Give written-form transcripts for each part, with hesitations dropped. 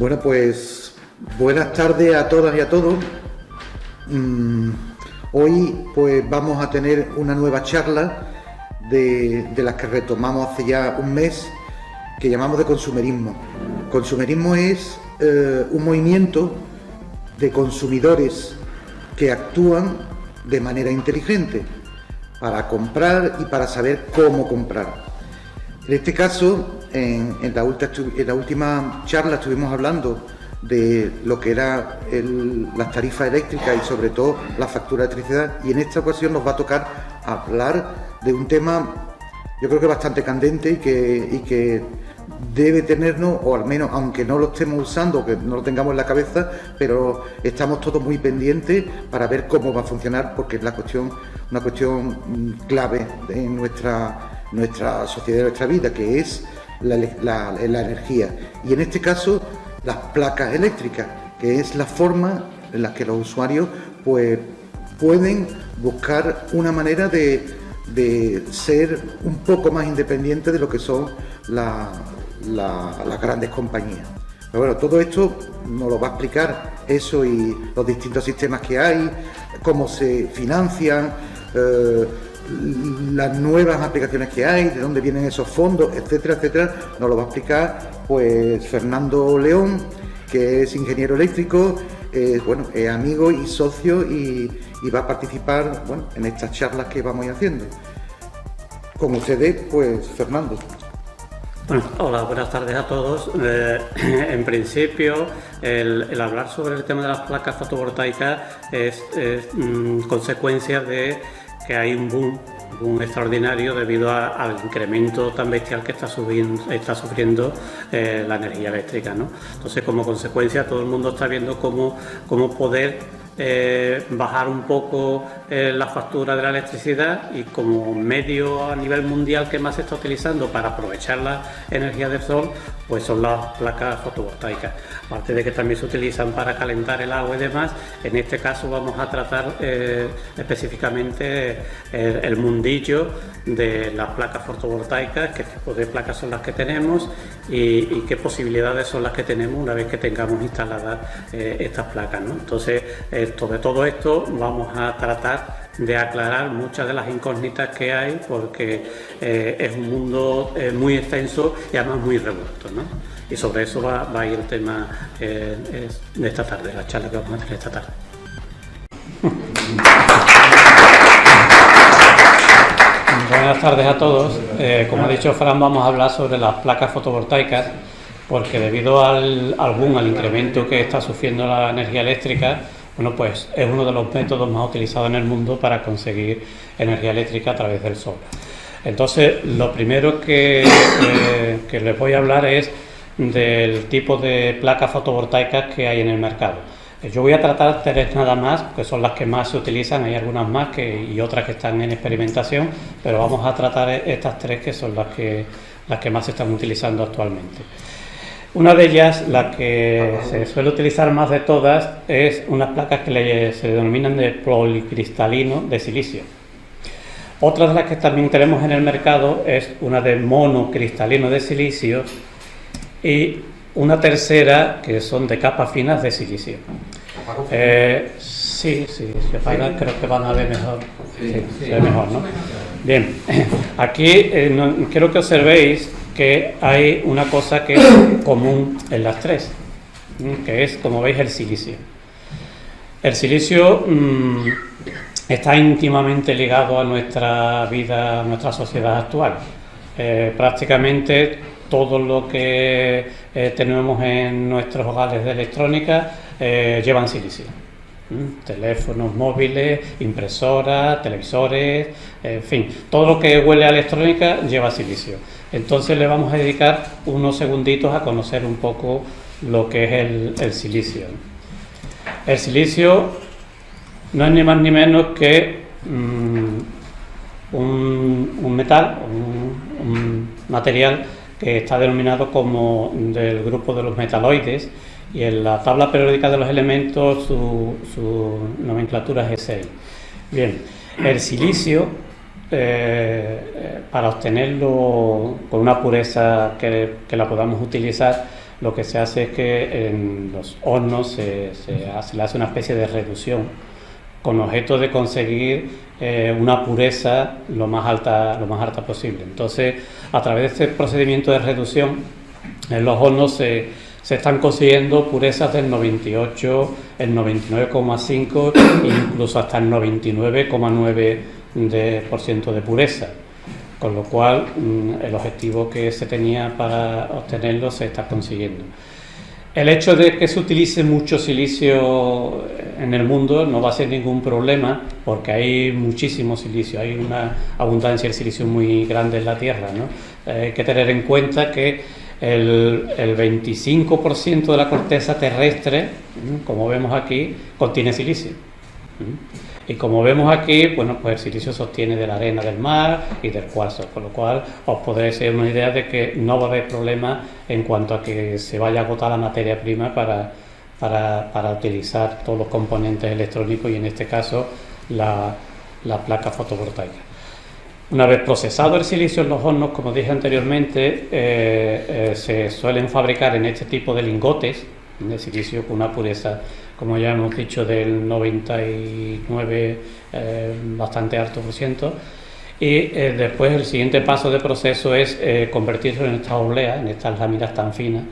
Bueno, pues buenas tardes a todas y a todos. Hoy pues vamos a tener una nueva charla de las que retomamos hace ya un mes, que llamamos de consumerismo. Consumerismo es un movimiento de consumidores que actúan de manera inteligente para comprar y para saber cómo comprar. En este caso, en la última charla estuvimos hablando de lo que eran las tarifas eléctricas y sobre todo la factura de electricidad, y en esta ocasión nos va a tocar hablar de un tema yo creo que bastante candente y que debe tenernos, o al menos aunque no lo estemos usando, que no lo tengamos en la cabeza, pero estamos todos muy pendientes para ver cómo va a funcionar, porque es una cuestión clave en nuestra sociedad, nuestra vida, que es la energía, y en este caso las placas eléctricas, que es la forma en la que los usuarios pues pueden buscar una manera de ser un poco más independientes de lo que son las grandes compañías. Pero bueno, todo esto nos lo va a explicar eso y los distintos sistemas que hay, cómo se financian, las nuevas aplicaciones que hay, de dónde vienen esos fondos, etcétera, etcétera. Nos lo va a explicar pues Fernando León, que es ingeniero eléctrico, es amigo y socio y va a participar en estas charlas que vamos a ir haciendo. Con ustedes, pues Fernando. Bueno, hola, buenas tardes a todos. En principio, el hablar sobre el tema de las placas fotovoltaicas es consecuencia de que hay un boom extraordinario debido al incremento tan bestial que está sufriendo la energía eléctrica, ¿no? Entonces, como consecuencia, todo el mundo está viendo cómo poder bajar un poco la factura de la electricidad, y como medio a nivel mundial que más se está utilizando para aprovechar la energía del sol, pues son las placas fotovoltaicas. Aparte de que también se utilizan para calentar el agua y demás, en este caso vamos a tratar específicamente el mundillo de las placas fotovoltaicas, qué tipo de placas son las que tenemos y qué posibilidades son las que tenemos una vez que tengamos instaladas estas placas, ¿no? Entonces, sobre todo esto vamos a tratar de aclarar muchas de las incógnitas que hay, porque es un mundo muy extenso y además muy revuelto, ¿no? Y sobre eso va a ir el tema de esta tarde, la charla que vamos a tener esta tarde. Buenas tardes a todos. Como ha dicho Fran, vamos a hablar sobre las placas fotovoltaicas, porque debido al incremento que está sufriendo la energía eléctrica, bueno, pues es uno de los métodos más utilizados en el mundo para conseguir energía eléctrica a través del sol. Entonces, lo primero que les voy a hablar es del tipo de placas fotovoltaicas que hay en el mercado. Yo voy a tratar tres nada más, que son las que más se utilizan. Hay algunas más y otras que están en experimentación, pero vamos a tratar estas tres, que son las que más se están utilizando actualmente. Una de ellas, la que se suele utilizar más de todas, es unas placas que se denominan de policristalino de silicio. Otra de las que también tenemos en el mercado es una de monocristalino de silicio, y una tercera que son de capas finas de silicio. Sí, si apagan creo que van a ver mejor. Sí, se ve mejor, ¿no? Bien, aquí quiero que observéis que hay una cosa que es común en las tres, que es, como veis, el silicio. El silicio está íntimamente ligado a nuestra vida, a nuestra sociedad actual. Prácticamente todo lo que tenemos en nuestros hogares de electrónica llevan silicio. Teléfonos móviles, impresoras, televisores, en fin, todo lo que huele a electrónica lleva silicio. Entonces le vamos a dedicar unos segunditos a conocer un poco lo que es el silicio. El silicio no es ni más ni menos que un metal, un material que está denominado como del grupo de los metaloides, y en la tabla periódica de los elementos su nomenclatura es S6. Bien, el silicio, para obtenerlo con una pureza que la podamos utilizar, lo que se hace es que en los hornos se le hace una especie de reducción con objeto de conseguir una pureza lo más alta posible. Entonces, a través de este procedimiento de reducción, en los hornos se están consiguiendo purezas del 98, el 99,5 e incluso hasta el 99,9% de pureza, con lo cual el objetivo que se tenía para obtenerlo se está consiguiendo. El hecho de que se utilice mucho silicio en el mundo no va a ser ningún problema, porque hay muchísimo silicio, hay una abundancia de silicio muy grande en la Tierra, ¿no? Hay que tener en cuenta que el 25% de la corteza terrestre, como vemos aquí, contiene silicio. Y como vemos aquí, bueno, pues el silicio se obtiene de la arena del mar y del cuarzo, con lo cual os podréis hacer una idea de que no va a haber problema en cuanto a que se vaya a agotar la materia prima para utilizar todos los componentes electrónicos y en este caso la placa fotovoltaica. Una vez procesado el silicio en los hornos, como dije anteriormente, se suelen fabricar en este tipo de lingotes de silicio con una pureza, como ya hemos dicho, del 99, bastante alto por ciento, y después el siguiente paso de proceso es convertirlo en estas obleas, en estas láminas tan finas,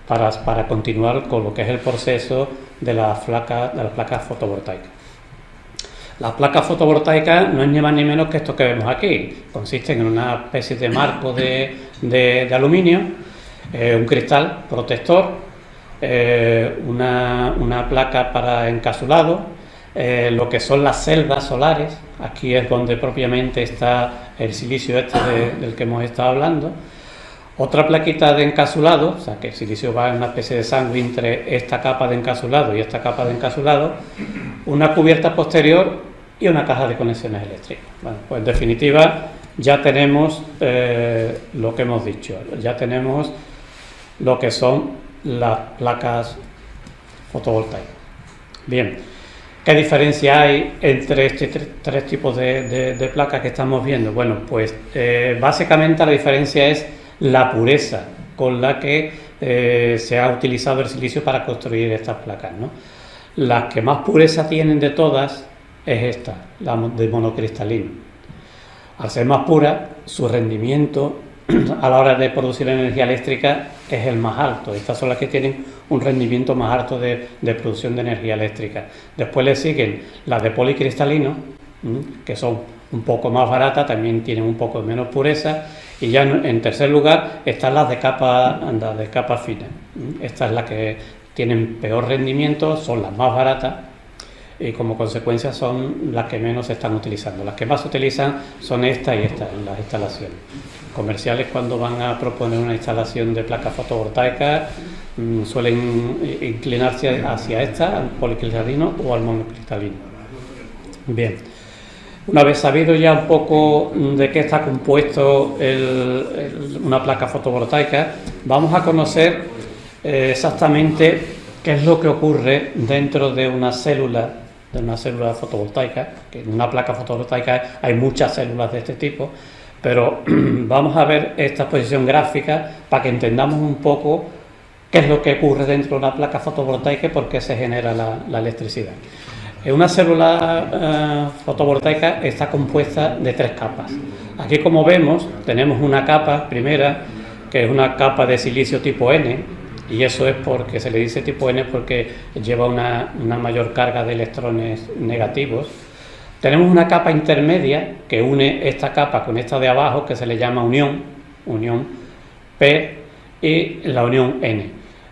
para continuar con lo que es el proceso de las placas fotovoltaicas. Las placas fotovoltaicas no es ni más ni menos que esto que vemos aquí. Consisten en una especie de marco de aluminio, un cristal protector, una placa para encapsulado, lo que son las celdas solares. Aquí es donde propiamente está el silicio del que hemos estado hablando. Otra plaquita de encapsulado, o sea que el silicio va en una especie de sándwich entre esta capa de encapsulado y esta capa de encapsulado, una cubierta posterior y una caja de conexiones eléctricas. Bueno, pues en definitiva ya tenemos lo que hemos dicho, ya tenemos lo que son las placas fotovoltaicas. Bien, ¿qué diferencia hay entre estos tres tipos de placas que estamos viendo? Bueno, pues básicamente la diferencia es la pureza con la que se ha utilizado el silicio para construir estas placas, ¿no? Las que más pureza tienen de todas es esta, la de monocristalino. Al ser más pura, su rendimiento a la hora de producir energía eléctrica es el más alto. Estas son las que tienen un rendimiento más alto de producción de energía eléctrica. Después le siguen las de policristalino, que son un poco más baratas, también tienen un poco menos pureza, y ya en tercer lugar están las de capa fina. Estas es las que tienen peor rendimiento, son las más baratas y como consecuencia son las que menos se están utilizando. Las que más se utilizan son estas y estas en las instalaciones comerciales. Cuando van a proponer una instalación de placas fotovoltaicas suelen inclinarse hacia esta, al policristalino o al monocristalino. Bien, una vez sabido ya un poco de qué está compuesto una placa fotovoltaica, vamos a conocer exactamente qué es lo que ocurre dentro de una célula fotovoltaica. Que en una placa fotovoltaica hay muchas células de este tipo, pero vamos a ver esta exposición gráfica para que entendamos un poco qué es lo que ocurre dentro de una placa fotovoltaica y por qué se genera la electricidad. Una célula fotovoltaica está compuesta de tres capas. Aquí, como vemos, tenemos una capa primera, que es una capa de silicio tipo N, y eso es porque se le dice tipo N porque lleva una mayor carga de electrones negativos. Tenemos una capa intermedia que une esta capa con esta de abajo, que se le llama unión P, y la unión N.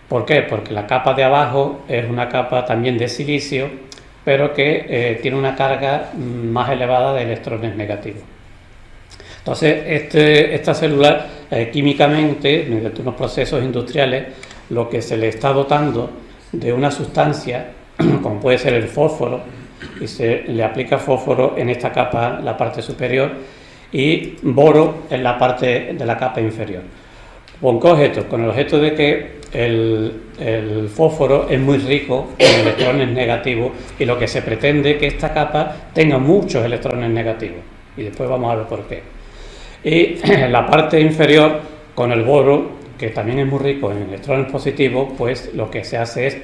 ¿Por qué? Porque la capa de abajo es una capa también de silicio, pero que tiene una carga más elevada de electrones negativos. Entonces, esta célula químicamente, mediante unos procesos industriales, lo que se le está dotando de una sustancia, como puede ser el fósforo, y se le aplica fósforo en esta capa, la parte superior, y boro en la parte de la capa inferior. ¿Con qué objeto? Con el objeto de que el fósforo es muy rico en electrones negativos y lo que se pretende es que esta capa tenga muchos electrones negativos, y después vamos a ver por qué. Y en la parte inferior, con el boro, que también es muy rico en electrones positivos, pues lo que se hace es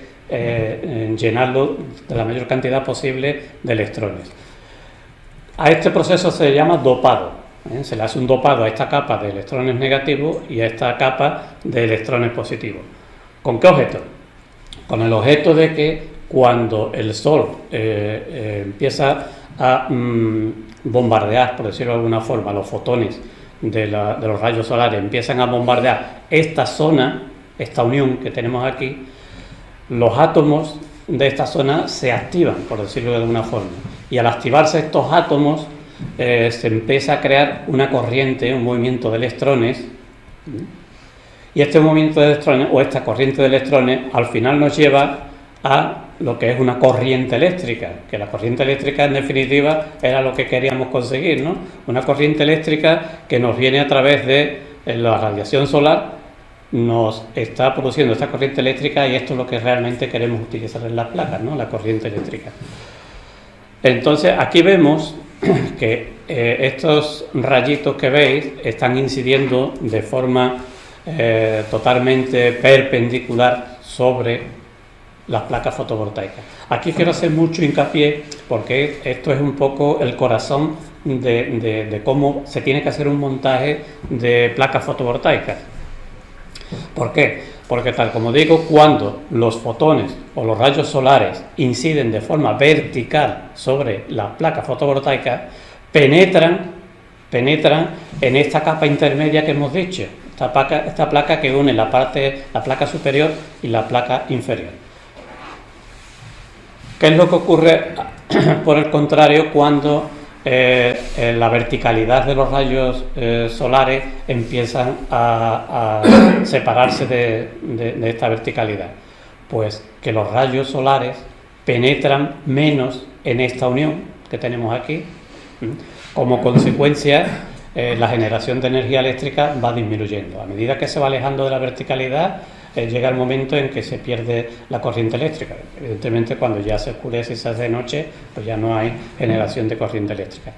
llenarlo de la mayor cantidad posible de electrones. A este proceso se llama dopado. Se le hace un dopado a esta capa de electrones negativos y a esta capa de electrones positivos. ¿Con qué objeto? Con el objeto de que cuando el Sol empieza a bombardear, por decirlo de alguna forma, los fotones de los rayos solares empiezan a bombardear esta zona, esta unión que tenemos aquí, los átomos de esta zona se activan, por decirlo de alguna forma, y al activarse estos átomos se empieza a crear una corriente, un movimiento de electrones, y este movimiento de electrones o esta corriente de electrones al final nos lleva a lo que es una corriente eléctrica, que la corriente eléctrica en definitiva era lo que queríamos conseguir, ¿no? Una corriente eléctrica que nos viene a través de la radiación solar, nos está produciendo esta corriente eléctrica y esto es lo que realmente queremos utilizar en las placas, ¿no? La corriente eléctrica. Entonces aquí vemos que estos rayitos que veis están incidiendo de forma totalmente perpendicular sobre las placas fotovoltaicas. Aquí quiero hacer mucho hincapié porque esto es un poco el corazón de cómo se tiene que hacer un montaje de placas fotovoltaicas. ¿Por qué? Porque tal como digo, cuando los fotones o los rayos solares inciden de forma vertical sobre las placas fotovoltaicas, penetran en esta capa intermedia que hemos dicho, esta placa que une la placa superior y la placa inferior. ¿Qué es lo que ocurre, por el contrario, cuando la verticalidad de los rayos solares empiezan a separarse de esta verticalidad? Pues que los rayos solares penetran menos en esta unión que tenemos aquí. Como consecuencia, la generación de energía eléctrica va disminuyendo. A medida que se va alejando de la verticalidad, llega el momento en que se pierde la corriente eléctrica. Evidentemente, cuando ya se oscurece y se hace de noche, pues ya no hay generación de corriente eléctrica.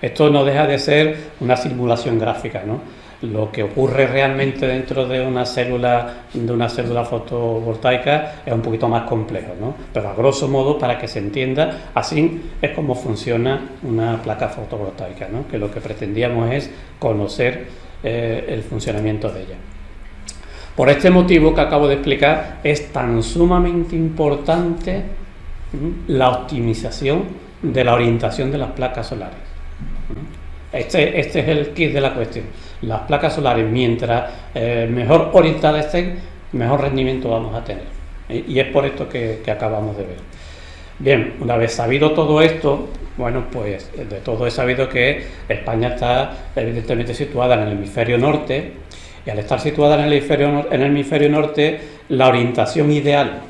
Esto no deja de ser una simulación gráfica, ¿no? Lo que ocurre realmente dentro de una célula fotovoltaica es un poquito más complejo, ¿no? Pero a grosso modo, para que se entienda, así es como funciona una placa fotovoltaica, ¿no? Que lo que pretendíamos es conocer el funcionamiento de ella. Por este motivo que acabo de explicar, es tan sumamente importante la optimización de la orientación de las placas solares. Este es el kit de la cuestión. Las placas solares, mientras mejor orientadas estén, mejor rendimiento vamos a tener. Y es por esto que acabamos de ver. Bien, una vez sabido todo esto, bueno, pues de todo he sabido que España está evidentemente situada en el hemisferio norte. Y al estar situada en el hemisferio norte, la orientación ideal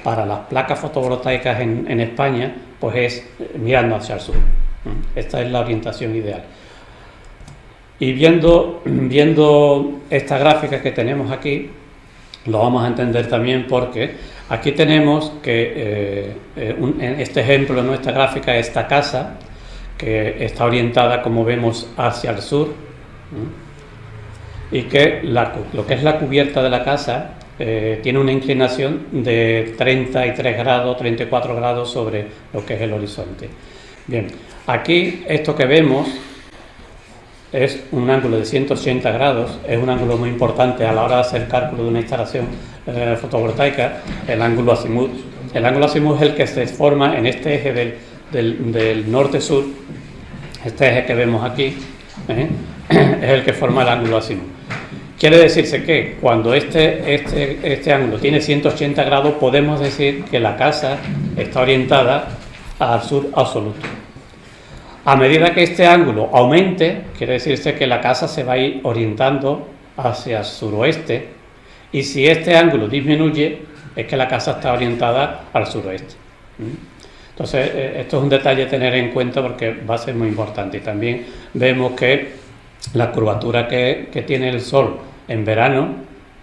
para las placas fotovoltaicas en España pues es mirando hacia el sur. Esta es la orientación ideal. Y viendo esta gráfica que tenemos aquí, lo vamos a entender también porque aquí tenemos que en este ejemplo, en esta gráfica, esta casa que está orientada, como vemos, hacia el sur. Y que lo que es la cubierta de la casa tiene una inclinación de 33 grados, 34 grados sobre lo que es el horizonte. Bien, aquí esto que vemos es un ángulo de 180 grados, es un ángulo muy importante a la hora de hacer cálculo de una instalación fotovoltaica, el ángulo azimut. El ángulo azimut es el que se forma en este eje del norte-sur, este eje que vemos aquí, es el que forma el ángulo azimut. Quiere decirse que cuando este ángulo tiene 180 grados, podemos decir que la casa está orientada al sur absoluto. A medida que este ángulo aumente, quiere decirse que la casa se va a ir orientando hacia el suroeste, y si este ángulo disminuye, es que la casa está orientada al suroeste. Entonces, esto es un detalle a tener en cuenta porque va a ser muy importante. Y también vemos que la curvatura que tiene el Sol en verano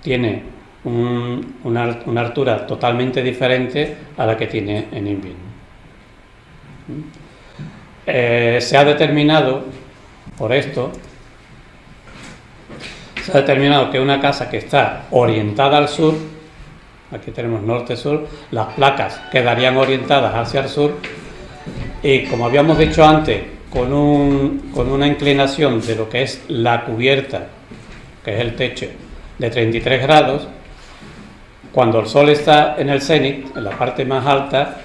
tiene una altura totalmente diferente a la que tiene en invierno. Se ha determinado, por esto, Se ha determinado que una casa que está orientada al sur, aquí tenemos norte-sur, las placas quedarían orientadas hacia el sur y, como habíamos dicho antes, con una inclinación de lo que es la cubierta, que es el techo, de 33 grados, cuando el sol está en el cenit, en la parte más alta,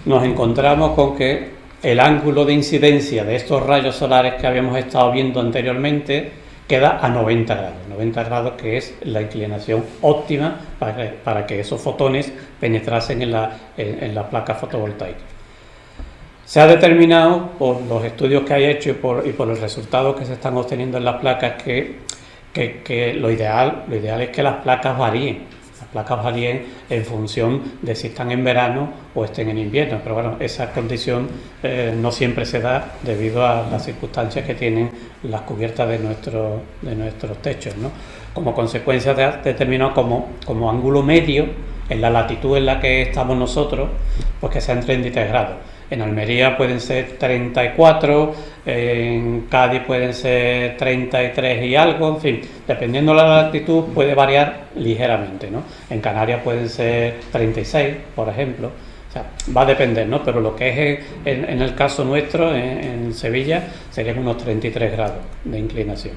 nos encontramos con que el ángulo de incidencia de estos rayos solares que habíamos estado viendo anteriormente queda a 90 grados, que es la inclinación óptima para que esos fotones penetrasen en la placa fotovoltaica. Se ha determinado por los estudios que hay hecho y por los resultados que se están obteniendo en las placas que lo ideal es que las placas varíen. Las placas varíen en función de si están en verano o estén en invierno, pero bueno, esa condición no siempre se da debido a las circunstancias que tienen las cubiertas de nuestros techos, ¿no? Como consecuencia de determinado como ángulo medio en la latitud en la que estamos nosotros, pues que sean 33 grados. En Almería pueden ser 34, en Cádiz pueden ser 33 y algo, en fin, dependiendo de la latitud puede variar ligeramente, ¿no? En Canarias pueden ser 36, por ejemplo, o sea, va a depender, ¿no? Pero lo que es en el caso nuestro, en Sevilla, serían unos 33 grados de inclinación.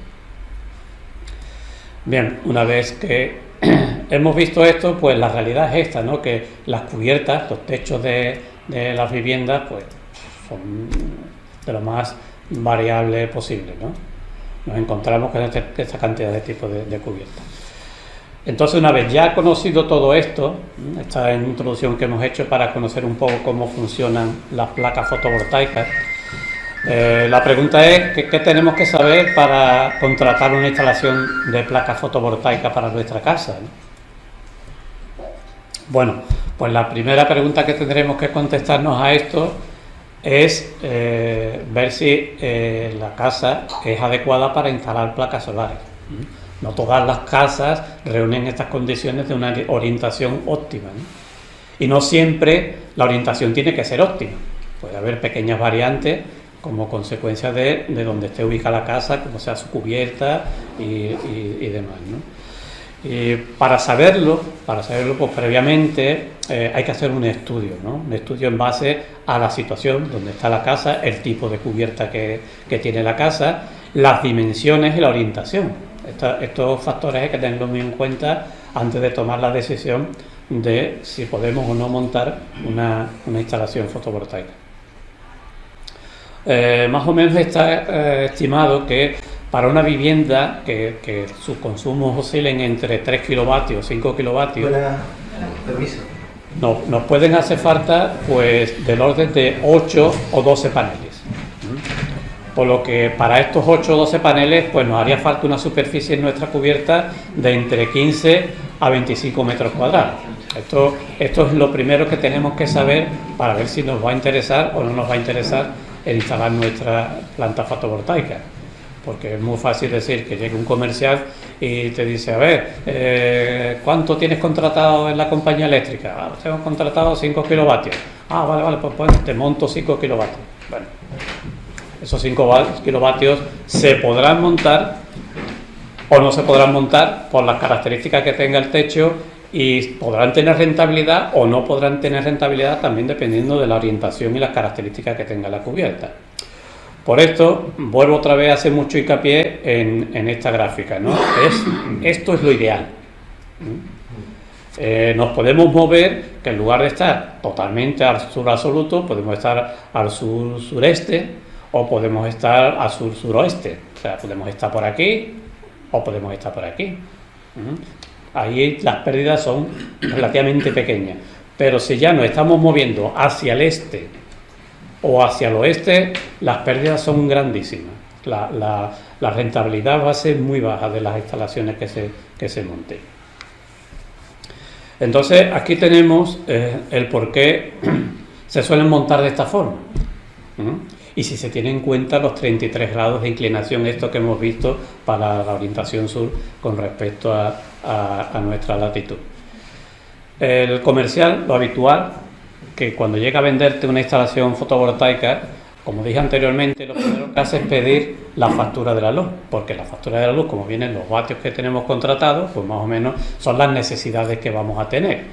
Bien, una vez que hemos visto esto, pues la realidad es esta, ¿no? Que las cubiertas, los techos de las viviendas, pues son de lo más variable posible, ¿no? Nos encontramos con esta cantidad de tipos de cubiertas. Entonces, una vez ya conocido todo esto, esta introducción que hemos hecho para conocer un poco cómo funcionan las placas fotovoltaicas, la pregunta es ¿qué tenemos que saber para contratar una instalación de placas fotovoltaicas para nuestra casa, ¿no? Bueno, pues la primera pregunta que tendremos que contestarnos a esto es ver si la casa es adecuada para instalar placas solares. No todas las casas reúnen estas condiciones de una orientación óptima, ¿no? Y no siempre la orientación tiene que ser óptima. Puede haber pequeñas variantes como consecuencia de donde esté ubicada la casa, como sea su cubierta y demás, ¿no? Y para saberlo pues previamente hay que hacer un estudio, ¿no? Un estudio en base a la situación donde está la casa, el tipo de cubierta que tiene la casa, las dimensiones y la orientación. Estos factores hay que tenerlos muy en cuenta antes de tomar la decisión de si podemos o no montar una instalación fotovoltaica. Más o menos está estimado que para una vivienda que sus consumos oscilen entre 3 kilovatios, 5 kilovatios, nos pueden hacer falta pues del orden de 8 o 12 paneles. Por lo que para estos 8 o 12 paneles pues nos haría falta una superficie en nuestra cubierta de entre 15 a 25 metros cuadrados. Esto es lo primero que tenemos que saber para ver si nos va a interesar o no nos va a interesar el instalar nuestra planta fotovoltaica. Porque es muy fácil decir que llegue un comercial y te dice, a ver, ¿cuánto tienes contratado en la compañía eléctrica? Tengo contratado 5 kilovatios. Vale, pues te monto 5 kilovatios. Bueno, esos 5 kilovatios se podrán montar o no se podrán montar por las características que tenga el techo y podrán tener rentabilidad o no podrán tener rentabilidad también dependiendo de la orientación y las características que tenga la cubierta. Por esto, vuelvo otra vez a hacer mucho hincapié en esta gráfica, ¿no? Esto es lo ideal. Nos podemos mover, que en lugar de estar totalmente al sur absoluto, podemos estar al sur-sureste o podemos estar al sur-suroeste. O sea, podemos estar por aquí o podemos estar por aquí. Ahí las pérdidas son relativamente pequeñas. Pero si ya nos estamos moviendo hacia el este o hacia el oeste, las pérdidas son grandísimas. La rentabilidad va a ser muy baja de las instalaciones que se monten. Entonces, aquí tenemos el por qué se suelen montar de esta forma. Y si se tienen en cuenta los 33 grados de inclinación, esto que hemos visto para la orientación sur con respecto a nuestra latitud. El comercial, lo habitual, que cuando llega a venderte una instalación fotovoltaica, como dije anteriormente, lo primero que hace es pedir la factura de la luz, porque la factura de la luz, como vienen los vatios que tenemos contratados, pues más o menos son las necesidades que vamos a tener.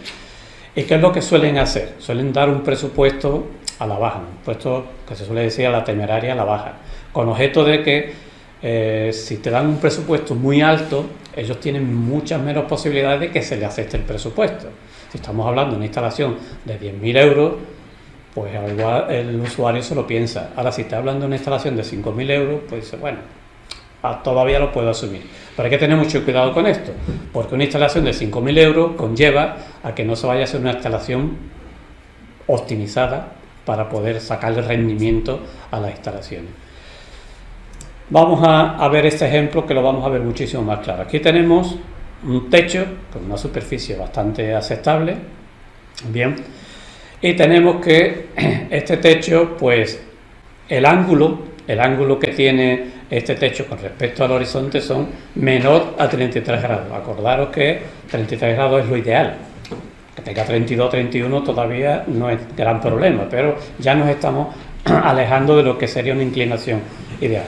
¿Y qué es lo que suelen hacer? Suelen dar un presupuesto a la baja, un presupuesto que se suele decir a la temeraria, a la baja, con objeto de que si te dan un presupuesto muy alto, ellos tienen muchas menos posibilidades de que se les acepte el presupuesto. Si estamos hablando de una instalación de 10.000 euros, pues igual el usuario se lo piensa. Ahora, si está hablando de una instalación de 5.000 euros, pues dice, bueno, todavía lo puedo asumir. Pero hay que tener mucho cuidado con esto, porque una instalación de 5.000 euros conlleva a que no se vaya a hacer una instalación optimizada para poder sacarle rendimiento a las instalaciones. Vamos a ver este ejemplo, que lo vamos a ver muchísimo más claro. Aquí tenemos un techo con una superficie bastante aceptable, bien, y tenemos que este techo, pues el ángulo que tiene este techo con respecto al horizonte son menor a 33 grados. Acordaros que 33 grados es lo ideal. Que tenga 32, 31 todavía no es gran problema, pero ya nos estamos alejando de lo que sería una inclinación ideal.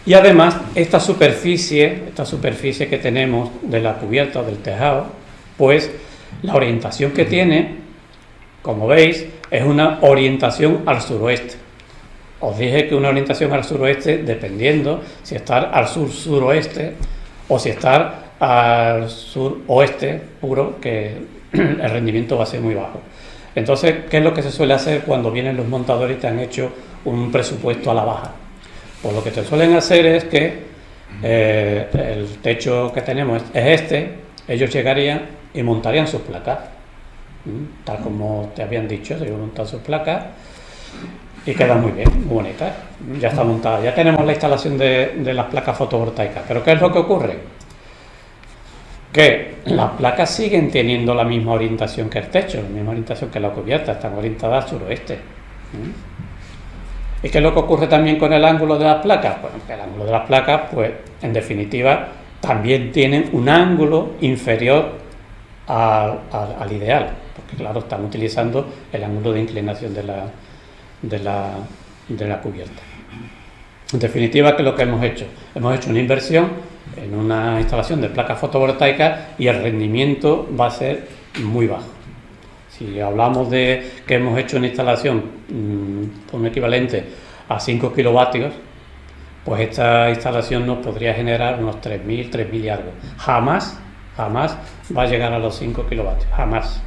Y además, esta superficie que tenemos de la cubierta o del tejado, pues la orientación que tiene, como veis, es una orientación al suroeste. Os dije que una orientación al suroeste, dependiendo si estar al sur-suroeste o si estar al sur-oeste puro, que el rendimiento va a ser muy bajo. Entonces, ¿qué es lo que se suele hacer cuando vienen los montadores y te han hecho un presupuesto a la baja? Pues lo que te suelen hacer es que el techo que tenemos es este, ellos llegarían y montarían sus placas, tal como te habían dicho, ellos montan sus placas y quedan muy bien, muy bonitas, ya está montada, ya tenemos la instalación de las placas fotovoltaicas. Pero ¿qué es lo que ocurre? Que las placas siguen teniendo la misma orientación que el techo, la misma orientación que la cubierta, están orientadas al suroeste. ¿Y qué es lo que ocurre también con el ángulo de las placas? Bueno, que el ángulo de las placas, pues, en definitiva, también tienen un ángulo inferior al ideal, porque claro, están utilizando el ángulo de inclinación de la cubierta. En definitiva, ¿qué es lo que hemos hecho? Hemos hecho una inversión en una instalación de placas fotovoltaicas y el rendimiento va a ser muy bajo. Si hablamos de que hemos hecho una instalación un equivalente a 5 kilovatios, pues esta instalación nos podría generar unos 3.000 y algo. Jamás va a llegar a los 5 kilovatios, jamás.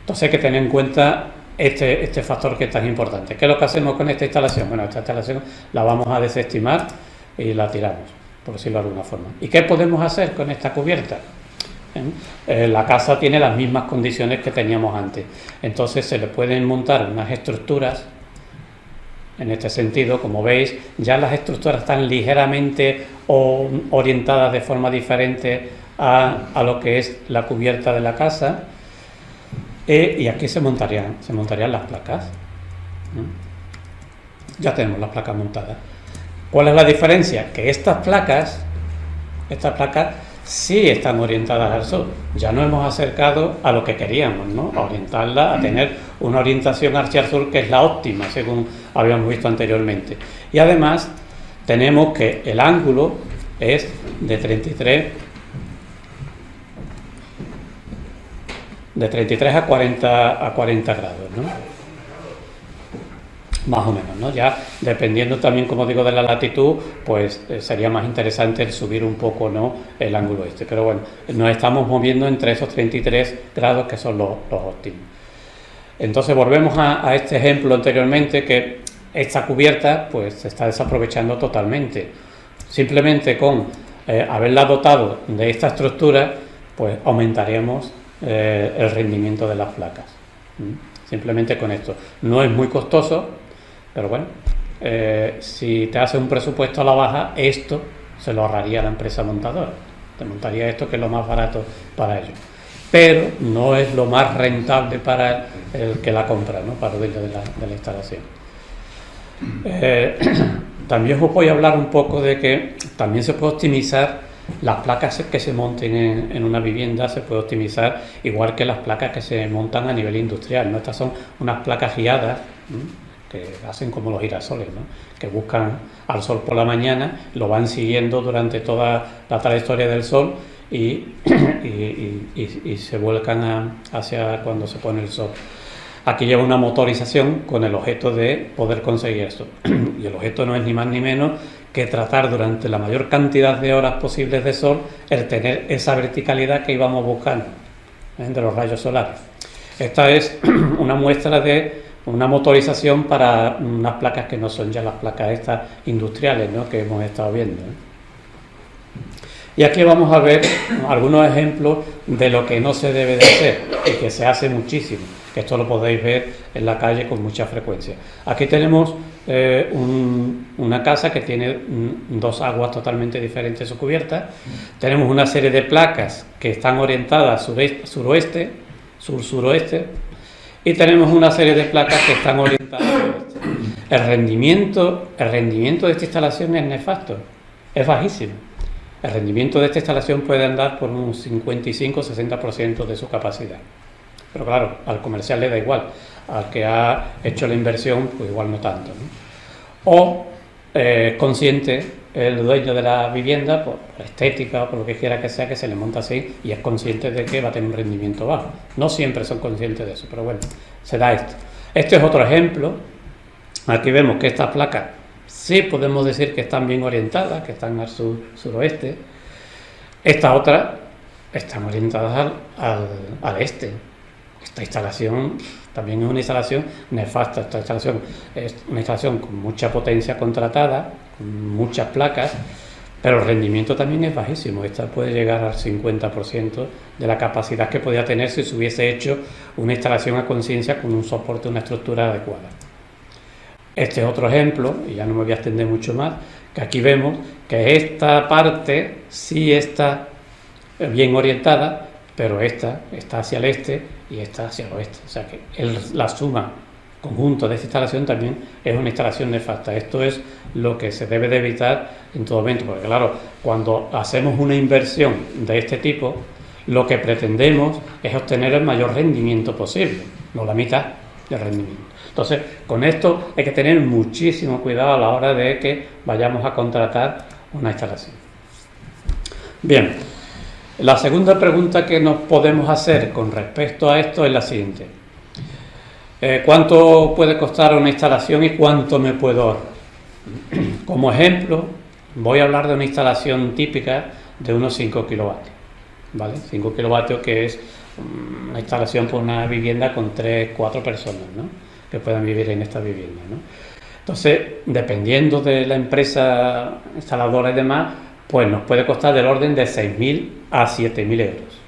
Entonces hay que tener en cuenta este factor que es tan importante. ¿Qué es lo que hacemos con esta instalación? Bueno, esta instalación la vamos a desestimar y la tiramos, por decirlo de alguna forma. ¿Y qué podemos hacer con esta cubierta? La casa tiene las mismas condiciones que teníamos antes, entonces se le pueden montar unas estructuras en este sentido. Como veis, ya las estructuras están ligeramente orientadas de forma diferente a lo que es la cubierta de la casa, y aquí se montarían las placas. Ya tenemos las placas montadas. ¿Cuál es la diferencia? Que estas placas sí están orientadas al sur. Ya nos hemos acercado a lo que queríamos, ¿no? A orientarla, a tener una orientación hacia el sur que es la óptima, según habíamos visto anteriormente. Y además tenemos que el ángulo es de 33 a 40 grados, ¿no? Más o menos, ¿no? Ya dependiendo también, como digo, de la latitud, pues sería más interesante el subir un poco, ¿no?, el ángulo este. Pero bueno, nos estamos moviendo entre esos 33 grados que son los óptimos. Entonces volvemos a este ejemplo anteriormente, que esta cubierta pues se está desaprovechando totalmente. Simplemente con haberla dotado de esta estructura, pues aumentaríamos el rendimiento de las placas. Simplemente con esto. No es muy costoso, pero bueno, si te hace un presupuesto a la baja, esto se lo ahorraría la empresa montadora. Te montaría esto, que es lo más barato para ellos. Pero no es lo más rentable para el que la compra, ¿no?, para el dueño de la instalación. También os voy a hablar un poco de que también se puede optimizar las placas que se monten en una vivienda, se puede optimizar igual que las placas que se montan a nivel industrial, ¿no? Estas son unas placas guiadas que hacen como los girasoles, ¿no? Que buscan al sol por la mañana, lo van siguiendo durante toda la trayectoria del sol y se vuelcan hacia cuando se pone el sol. Aquí lleva una motorización con el objeto de poder conseguir esto. Y el objeto no es ni más ni menos que tratar durante la mayor cantidad de horas posibles de sol el tener esa verticalidad que íbamos buscando, de los rayos solares. Esta es una muestra de una motorización para unas placas que no son ya las placas estas industriales, ¿no?, que hemos estado viendo, ¿eh? Y aquí vamos a ver algunos ejemplos de lo que no se debe de hacer y que se hace muchísimo, que esto lo podéis ver en la calle con mucha frecuencia. Aquí tenemos una casa que tiene dos aguas totalmente diferentes su cubierta. Tenemos una serie de placas que están orientadas suroeste, sur-suroeste, y tenemos una serie de placas que están orientadas al oeste. El rendimiento de esta instalación es nefasto, es bajísimo. El rendimiento de esta instalación puede andar por un 55-60% de su capacidad. Pero claro, al comercial le da igual, al que ha hecho la inversión, pues igual no tanto, ¿no? O consciente el dueño de la vivienda, por estética o por lo que quiera que sea, que se le monta así y es consciente de que va a tener un rendimiento bajo. No siempre son conscientes de eso, pero bueno, se da esto. Este es otro ejemplo. Aquí vemos que estas placas sí podemos decir que están bien orientadas, que están al suroeste. Estas otras están orientadas al este. Esta instalación también es una instalación nefasta. Esta instalación es una instalación con mucha potencia contratada, con muchas placas, pero el rendimiento también es bajísimo. Esta puede llegar al 50% de la capacidad que podía tener si se hubiese hecho una instalación a conciencia con un soporte, una estructura adecuada. Este es otro ejemplo, y ya no me voy a extender mucho más, que aquí vemos que esta parte sí está bien orientada, pero esta está hacia el este y esta hacia el oeste. O sea que la suma conjunto de esta instalación también es una instalación nefasta. Esto es lo que se debe de evitar en todo momento, porque claro, cuando hacemos una inversión de este tipo, lo que pretendemos es obtener el mayor rendimiento posible, no la mitad del rendimiento. Entonces, con esto hay que tener muchísimo cuidado a la hora de que vayamos a contratar una instalación. Bien, la segunda pregunta que nos podemos hacer con respecto a esto es la siguiente. ¿Cuánto puede costar una instalación y cuánto me puedo ahorrar? Como ejemplo, voy a hablar de una instalación típica de unos 5 kilovatios, ¿vale? 5 kilovatios, que es una instalación por una vivienda con 3-4 personas, ¿no?, que puedan vivir en esta vivienda, ¿no? Entonces, dependiendo de la empresa instaladora y demás, pues nos puede costar del orden de 6.000 a 7.000 euros,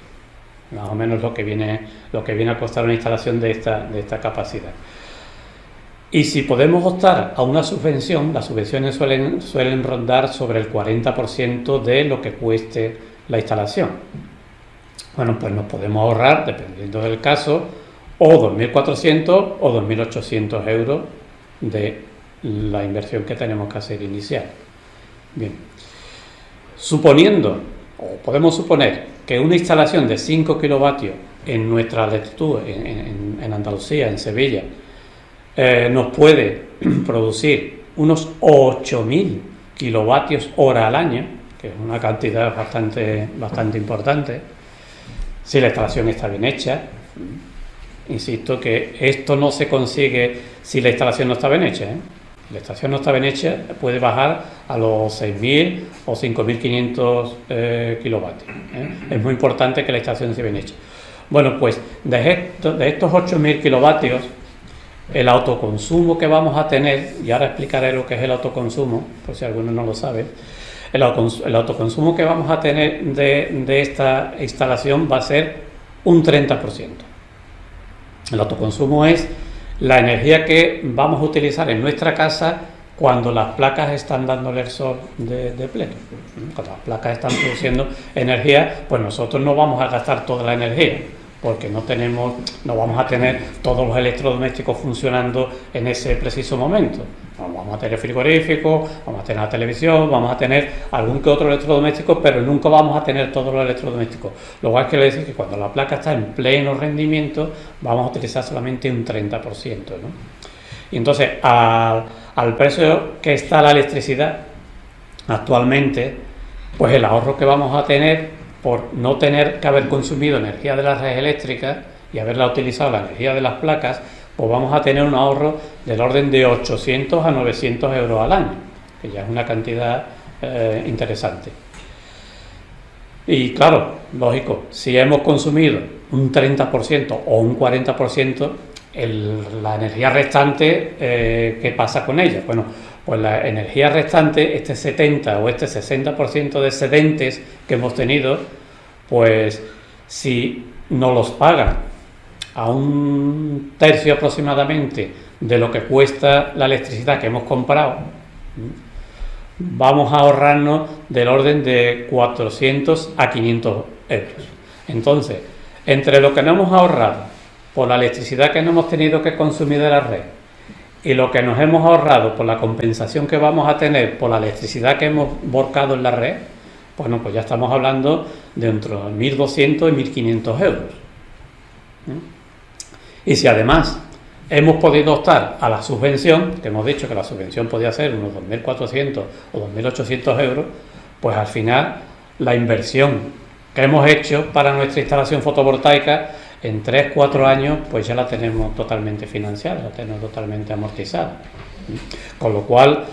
más o menos lo que viene a costar una instalación de esta capacidad. Y si podemos optar a una subvención, las subvenciones suelen rondar sobre el 40% de lo que cueste la instalación. Bueno, pues nos podemos ahorrar, dependiendo del caso, o 2.400 o 2.800 euros de la inversión que tenemos que hacer inicial. Bien, podemos suponer que una instalación de 5 kilovatios en nuestra latitud, en Andalucía, en Sevilla, nos puede producir unos 8.000 kilovatios hora al año, que es una cantidad bastante importante, si la instalación está bien hecha. Insisto que esto no se consigue si la instalación no está bien hecha, ¿eh? Si la instalación no está bien hecha, puede bajar a los 6.000 o 5.500 kilovatios, ¿eh? Es muy importante que la instalación esté bien hecha. Bueno, pues de estos 8.000 kilovatios, el autoconsumo que vamos a tener, y ahora explicaré lo que es el autoconsumo, por si alguno no lo sabe, el autoconsumo que vamos a tener de esta instalación va a ser un 30%. El autoconsumo es la energía que vamos a utilizar en nuestra casa cuando las placas están dándole el sol de pleno. Cuando las placas están produciendo energía, pues nosotros no vamos a gastar toda la energía, porque no vamos a tener todos los electrodomésticos funcionando en ese preciso momento. Vamos a tener frigorífico, vamos a tener la televisión, vamos a tener algún que otro electrodoméstico, pero nunca vamos a tener todos los electrodomésticos. Lo cual quiere decir que cuando la placa está en pleno rendimiento, vamos a utilizar solamente un 30%, ¿no? Y entonces, al precio que está la electricidad actualmente, pues el ahorro que vamos a tener por no tener que haber consumido energía de las redes eléctricas y haberla utilizado la energía de las placas, pues vamos a tener un ahorro del orden de 800 a 900 euros al año, que ya es una cantidad interesante. Y claro, lógico, si hemos consumido un 30% o un 40%, la energía restante, ¿qué pasa con ella? Bueno, pues la energía restante, este 70 o este 60% de excedentes que hemos tenido, pues si nos los pagan a un tercio aproximadamente de lo que cuesta la electricidad que hemos comprado, vamos a ahorrarnos del orden de 400 a 500 euros. Entonces, entre lo que nos hemos ahorrado por la electricidad que no hemos tenido que consumir de la red y lo que nos hemos ahorrado por la compensación que vamos a tener por la electricidad que hemos volcado en la red, bueno, pues ya estamos hablando de entre 1.200 y 1.500 euros. Y si además hemos podido optar a la subvención, que hemos dicho que la subvención podía ser unos 2.400 o 2.800 euros, pues al final la inversión que hemos hecho para nuestra instalación fotovoltaica en 3-4 años, pues ya la tenemos totalmente financiada, la tenemos totalmente amortizada. Con lo cual,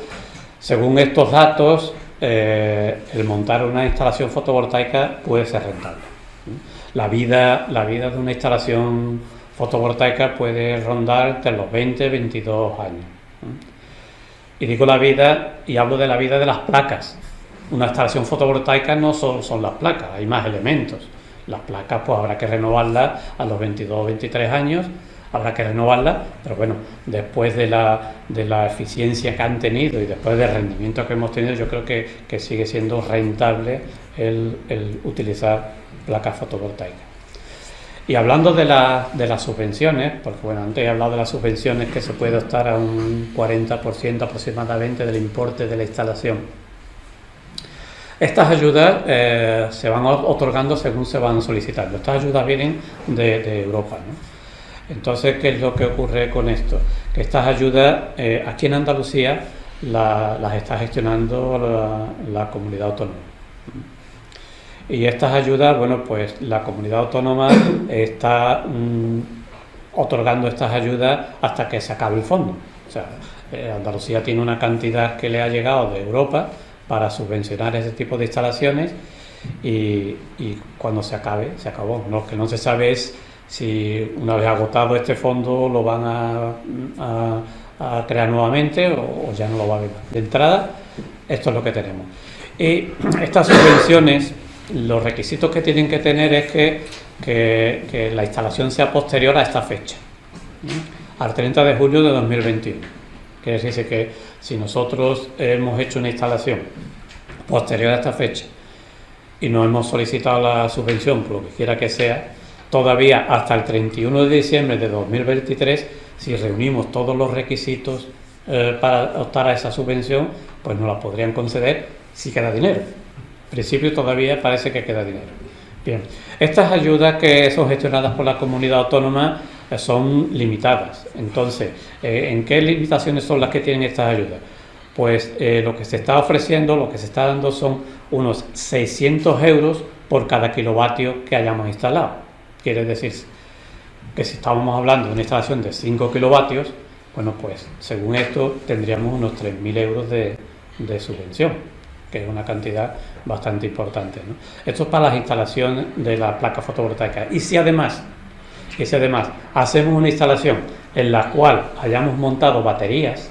según estos datos, el montar una instalación fotovoltaica puede ser rentable. La vida de una instalación fotovoltaica puede rondar entre los 20-22 años. Y digo la vida, y hablo de la vida de las placas. Una instalación fotovoltaica no solo son las placas, hay más elementos. Las placas pues habrá que renovarlas a los 22-23 años, habrá que renovarlas, pero bueno, después de la eficiencia que han tenido y después del rendimiento que hemos tenido, yo creo que sigue siendo rentable el utilizar placas fotovoltaicas. Y hablando de las subvenciones, porque bueno, antes he hablado de las subvenciones que se puede optar a un 40% aproximadamente del importe de la instalación. Estas ayudas se van otorgando según se van solicitando. Estas ayudas vienen de Europa, ¿no? Entonces, ¿qué es lo que ocurre con esto? Que estas ayudas aquí en Andalucía las está gestionando la comunidad autónoma. Y estas ayudas, bueno, pues la comunidad autónoma está otorgando estas ayudas hasta que se acabe el fondo. O sea, Andalucía tiene una cantidad que le ha llegado de Europa para subvencionar ese tipo de instalaciones y cuando se acabe, se acabó. Lo que no se sabe es si una vez agotado este fondo lo van a crear nuevamente o ya no lo va a haber. De entrada, esto es lo que tenemos. Y estas subvenciones, los requisitos que tienen que tener es que la instalación sea posterior a esta fecha, al 30 de julio de 2021. Quiere decir que si nosotros hemos hecho una instalación posterior a esta fecha y no hemos solicitado la subvención, por lo que quiera que sea, todavía hasta el 31 de diciembre de 2023, si reunimos todos los requisitos para optar a esa subvención, pues nos la podrían conceder si queda dinero. En principio todavía parece que queda dinero. Bien, estas ayudas que son gestionadas por la comunidad autónoma son limitadas. Entonces, ¿en qué limitaciones son las que tienen estas ayudas? Pues lo que se está ofreciendo, lo que se está dando son unos 600 euros por cada kilovatio que hayamos instalado. Quiere decir que si estábamos hablando de una instalación de 5 kilovatios, bueno, pues según esto tendríamos unos 3.000 euros de subvención, que es una cantidad bastante importante, ¿no? Esto es para las instalaciones de la placa fotovoltaica. Y si además hacemos una instalación en la cual hayamos montado baterías,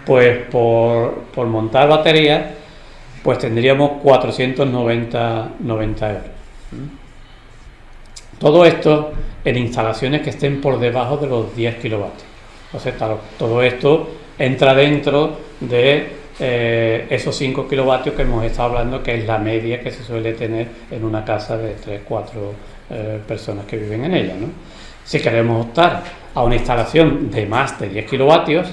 pues por montar baterías, pues tendríamos 490 euros. Todo esto en instalaciones que estén por debajo de los 10 kilovatios. Entonces, claro, todo esto entra dentro de esos 5 kilovatios que hemos estado hablando, que es la media que se suele tener en una casa de 3-4 personas que viven en ella, ¿no? Si queremos optar a una instalación de más de 10 kilovatios,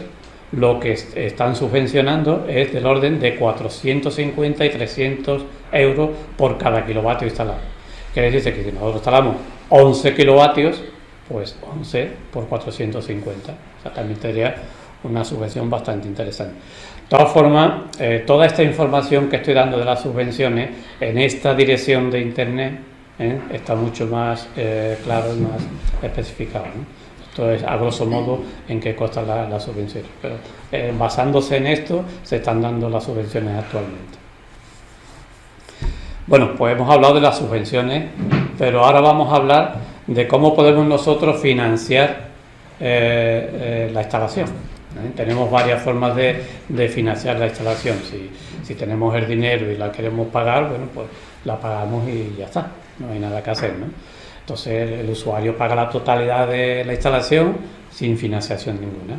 lo que están subvencionando es del orden de 450 y 300 euros por cada kilovatio instalado. Quiere decir que si nosotros instalamos 11 kilovatios, pues 11 por 450. O sea, también tendría una subvención bastante interesante. De todas formas, toda esta información que estoy dando de las subvenciones en esta dirección de internet está mucho más claro y más especificado, ¿no? Esto es a grosso modo en qué costan las subvenciones, pero basándose en esto se están dando las subvenciones actualmente. Bueno, pues hemos hablado de las subvenciones, pero ahora vamos a hablar de cómo podemos nosotros financiar la instalación. Tenemos varias formas de financiar la instalación. Si tenemos el dinero y la queremos pagar, bueno, pues la pagamos y ya está, no hay nada que hacer, ¿no? Entonces el usuario paga la totalidad de la instalación sin financiación ninguna.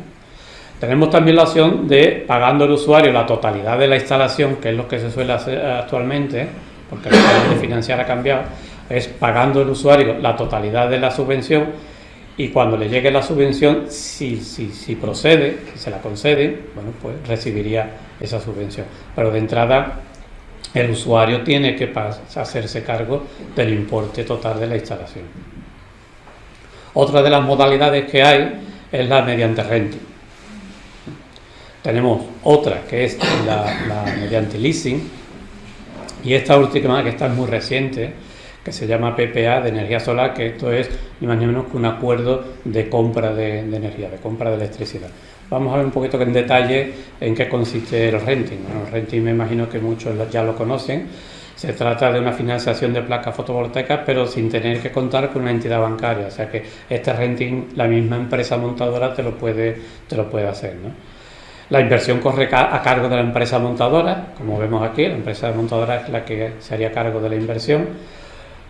Tenemos también la opción de, pagando el usuario la totalidad de la instalación, que es lo que se suele hacer actualmente, porque el modelo de financiar ha cambiado, es pagando el usuario la totalidad de la subvención, y cuando le llegue la subvención, si procede, si se la concede, bueno, pues recibiría esa subvención. Pero de entrada, el usuario tiene que hacerse cargo del importe total de la instalación. Otra de las modalidades que hay es la mediante renting. Tenemos otra que es la mediante leasing, y esta última, que esta es muy reciente, que se llama PPA de energía solar, que esto es ni más ni menos que un acuerdo de compra de energía, de compra de electricidad. Vamos a ver un poquito en detalle en qué consiste el renting. Bueno, el renting me imagino que muchos ya lo conocen. Se trata de una financiación de placas fotovoltaicas, pero sin tener que contar con una entidad bancaria. O sea que este renting, la misma empresa montadora te lo puede hacer, ¿no? La inversión corre a cargo de la empresa montadora, como vemos aquí. La empresa montadora es la que se haría cargo de la inversión,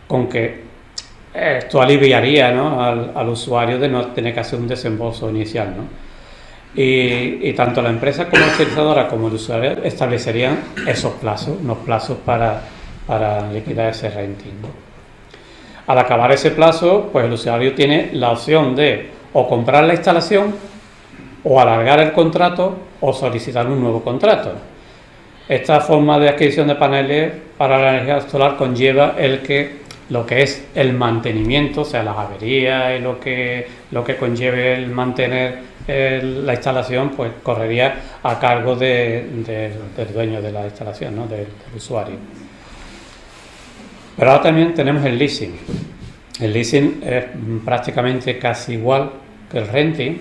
con que esto aliviaría, ¿no?, al usuario de no tener que hacer un desembolso inicial, ¿no? Y tanto la empresa comercializadora como el usuario establecerían esos plazos, unos plazos para liquidar ese renting, ¿no? Al acabar ese plazo, pues el usuario tiene la opción de o comprar la instalación, o alargar el contrato, o solicitar un nuevo contrato. Esta forma de adquisición de paneles para la energía solar conlleva lo que es el mantenimiento, o sea, las averías y lo que conlleve el mantener la instalación, pues correría a cargo del dueño de la instalación, ¿no?, del usuario. Pero ahora también tenemos el leasing. El leasing es prácticamente casi igual que el renting.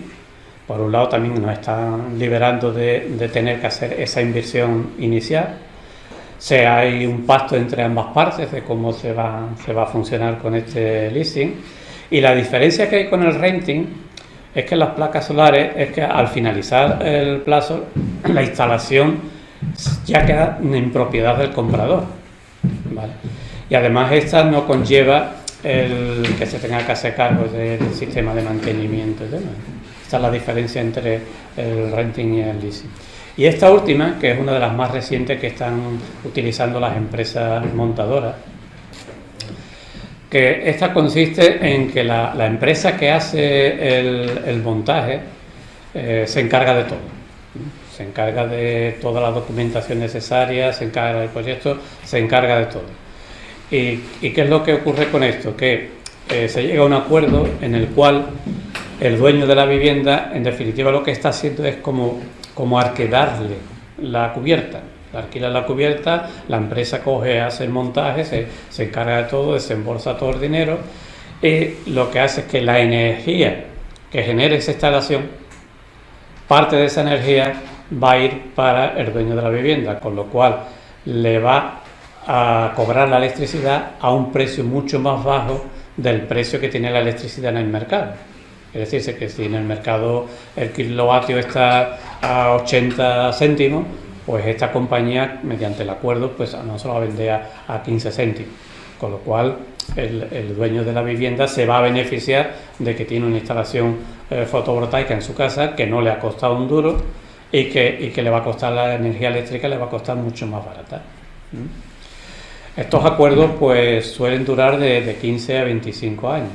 Por un lado también nos están liberando de tener que hacer esa inversión inicial. Hay un pacto entre ambas partes de cómo se va a funcionar con este leasing. Y la diferencia que hay con el renting es que las placas solares es que al finalizar el plazo, la instalación ya queda en propiedad del comprador, ¿vale? Y además esta no conlleva el que se tenga que hacer cargo del sistema de mantenimiento y demás. Esta es la diferencia entre el renting y el leasing. Y esta última, que es una de las más recientes que están utilizando las empresas montadoras, que esta consiste en que la empresa que hace el montaje se encarga de todo. Se encarga de toda la documentación necesaria, se encarga del proyecto, se encarga de todo. ¿Y qué es lo que ocurre con esto? Que se llega a un acuerdo en el cual el dueño de la vivienda, en definitiva, lo que está haciendo es como alquilarle la cubierta. Alquila la cubierta, la empresa hace el montaje, se encarga de todo, desembolsa todo el dinero, y lo que hace es que la energía que genere esa instalación, parte de esa energía va a ir para el dueño de la vivienda, con lo cual le va a cobrar la electricidad a un precio mucho más bajo del precio que tiene la electricidad en el mercado. Es decir, que si en el mercado el kilovatio está a 80 céntimos, pues esta compañía, mediante el acuerdo, pues no se lo va a vender a 15 céntimos. Con lo cual, el dueño de la vivienda se va a beneficiar de que tiene una instalación fotovoltaica en su casa que no le ha costado un duro y que le va a costar la energía eléctrica, le va a costar mucho más barata. Estos acuerdos pues suelen durar de 15 a 25 años.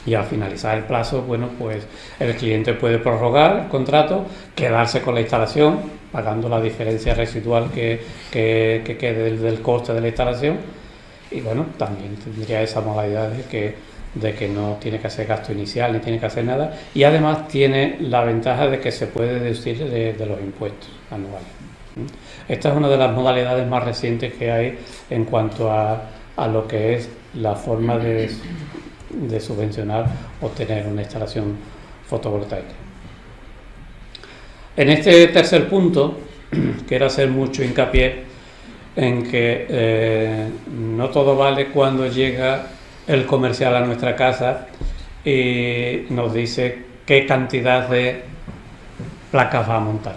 Y al finalizar el plazo, bueno, pues el cliente puede prorrogar el contrato, quedarse con la instalación, pagando la diferencia residual que quede del coste de la instalación. Y bueno, también tendría esa modalidad de que de que no tiene que hacer gasto inicial ni tiene que hacer nada, y además tiene la ventaja de que se puede deducir de los impuestos anuales. Esta es una de las modalidades más recientes que hay en cuanto a lo que es la forma de subvencionar o tener una instalación fotovoltaica. En este tercer punto quiero hacer mucho hincapié en que no todo vale cuando llega el comercial a nuestra casa y nos dice qué cantidad de placas va a montar.